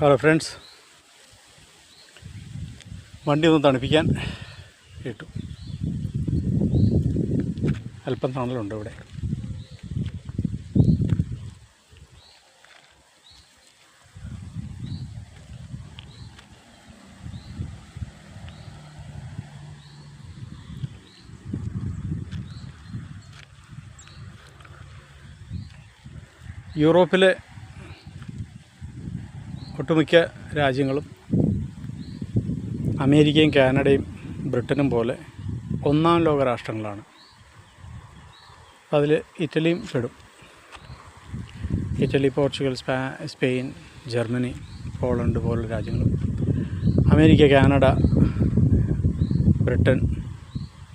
Hello friends, വണ്ടി ഒന്ന് തണുപ്പിക്കാൻ ഇട്ടു. അല്പം തണലുണ്ട് ഇവിടെ. യൂറോപ്പിലെ ഒട്ടുമിക്ക രാജ്യങ്ങളും അമേരിക്കയും കാനഡയും ബ്രിട്ടനും പോലെ ഒന്നാം ലോക രാഷ്ട്രങ്ങളാണ്. അതിൽ ഇറ്റലിയും പെടും. Italy, Portugal, Spain, Germany, Poland പോലുള്ള രാജ്യങ്ങളും, അമേരിക്ക, കാനഡ, ബ്രിട്ടൻ,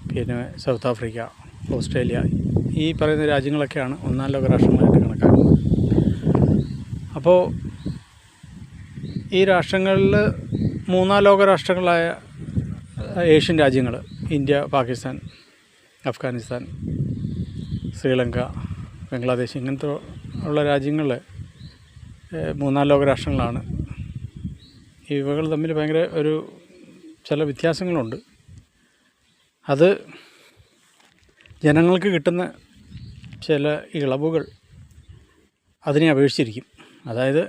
പിന്നെ സൗത്ത് ആഫ്രിക്ക, ഓസ്ട്രേലിയ, ഈ പറയുന്ന രാജ്യങ്ങളൊക്കെയാണ് ഒന്നാം ലോക രാഷ്ട്രങ്ങളായിട്ട് കണക്കാക്കുന്നത്. അപ്പോൾ ഈ രാഷ്ട്രങ്ങളിൽ മൂന്നാം ലോക രാഷ്ട്രങ്ങളായ ഏഷ്യൻ രാജ്യങ്ങൾ, ഇന്ത്യ, പാകിസ്ഥാൻ, അഫ്ഗാനിസ്ഥാൻ, ശ്രീലങ്ക, ബംഗ്ലാദേശ്, ഇങ്ങനത്തെ ഉള്ള രാജ്യങ്ങൾ മൂന്നാം ലോക രാഷ്ട്രങ്ങളാണ്. ഇവകൾ തമ്മിൽ ഭയങ്കര ചില വ്യത്യാസങ്ങളുണ്ട്. അത് ജനങ്ങൾക്ക് കിട്ടുന്ന ചില ഇളവുകൾ അതിനെ അപേക്ഷിച്ചിരിക്കും. അതായത്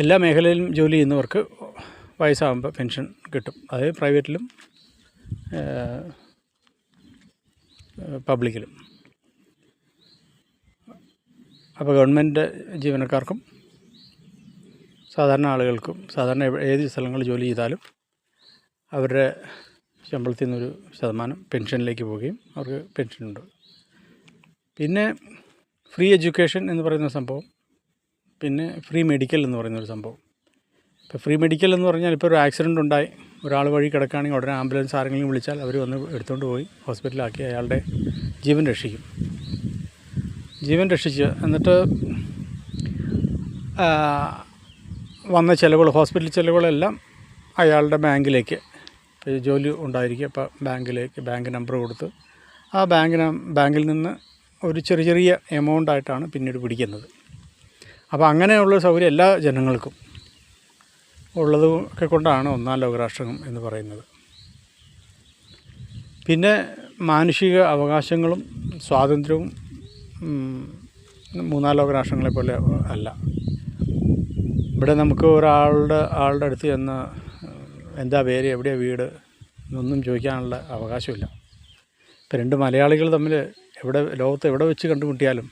എല്ലാ മേഖലയിലും ജോലി ചെയ്യുന്നവർക്ക് വയസ്സാകുമ്പോൾ പെൻഷൻ കിട്ടും. അത് പ്രൈവറ്റിലും പബ്ലിക്കിലും. അപ്പോൾ ഗവൺമെൻറ് ജീവനക്കാർക്കും സാധാരണ ആളുകൾക്കും, സാധാരണ ഏത് സ്ഥലങ്ങളിൽ ജോലി ചെയ്താലും അവരുടെ ശമ്പളത്തിൽ നിന്നൊരു ശതമാനം പെൻഷനിലേക്ക് പോവുകയും അവർക്ക് പെൻഷനുണ്ട്. പിന്നെ ഫ്രീ എഡ്യൂക്കേഷൻ എന്ന് പറയുന്ന സംഭവം, പിന്നെ ഫ്രീ മെഡിക്കൽ എന്ന് പറയുന്നൊരു സംഭവം. ഇപ്പോൾ ഫ്രീ മെഡിക്കൽ എന്ന് പറഞ്ഞാൽ, ഇപ്പോൾ ഒരു ആക്സിഡൻ്റ് ഉണ്ടായി ഒരാൾ വഴി കിടക്കുകയാണെങ്കിൽ ഉടനെ ആംബുലൻസ് ആരെങ്കിലും വിളിച്ചാൽ അവർ വന്ന് എടുത്തുകൊണ്ട് പോയി ഹോസ്പിറ്റലിലാക്കി അയാളുടെ ജീവൻ രക്ഷിക്കും. ജീവൻ രക്ഷിച്ച് എന്നിട്ട് വന്ന ചിലവുകൾ, ഹോസ്പിറ്റൽ ചിലവുകളെല്ലാം അയാളുടെ ബാങ്കിലേക്ക്, ജോലി ഉണ്ടായിരിക്കും, അപ്പോൾ ബാങ്ക് നമ്പർ കൊടുത്ത് ആ ബാങ്കിൽ നിന്ന് ഒരു ചെറിയ എമൗണ്ടായിട്ടാണ് പിന്നീട് പിടിക്കുന്നത്. അപ്പോൾ അങ്ങനെയുള്ള സൗകര്യം എല്ലാ ജനങ്ങൾക്കും ഉള്ളതൊക്കെ കൊണ്ടാണ് ഒന്നാം ലോക രാഷ്ട്രം എന്ന് പറയുന്നത്. പിന്നെ മാനുഷിക അവകാശങ്ങളും സ്വാതന്ത്ര്യവും മൂന്നാം ലോക രാഷ്ട്രങ്ങളെ പോലെ അല്ല. ഇവിടെ നമുക്ക് ആളുടെ അടുത്ത് ചെന്ന് എന്താ പേര്, എവിടെയാണ് വീട് എന്നൊന്നും ചോദിക്കാനുള്ള അവകാശമില്ല. ഇപ്പോൾ രണ്ട് മലയാളികൾ തമ്മിൽ ലോകത്ത് എവിടെ വെച്ച് കണ്ടുമുട്ടിയാലും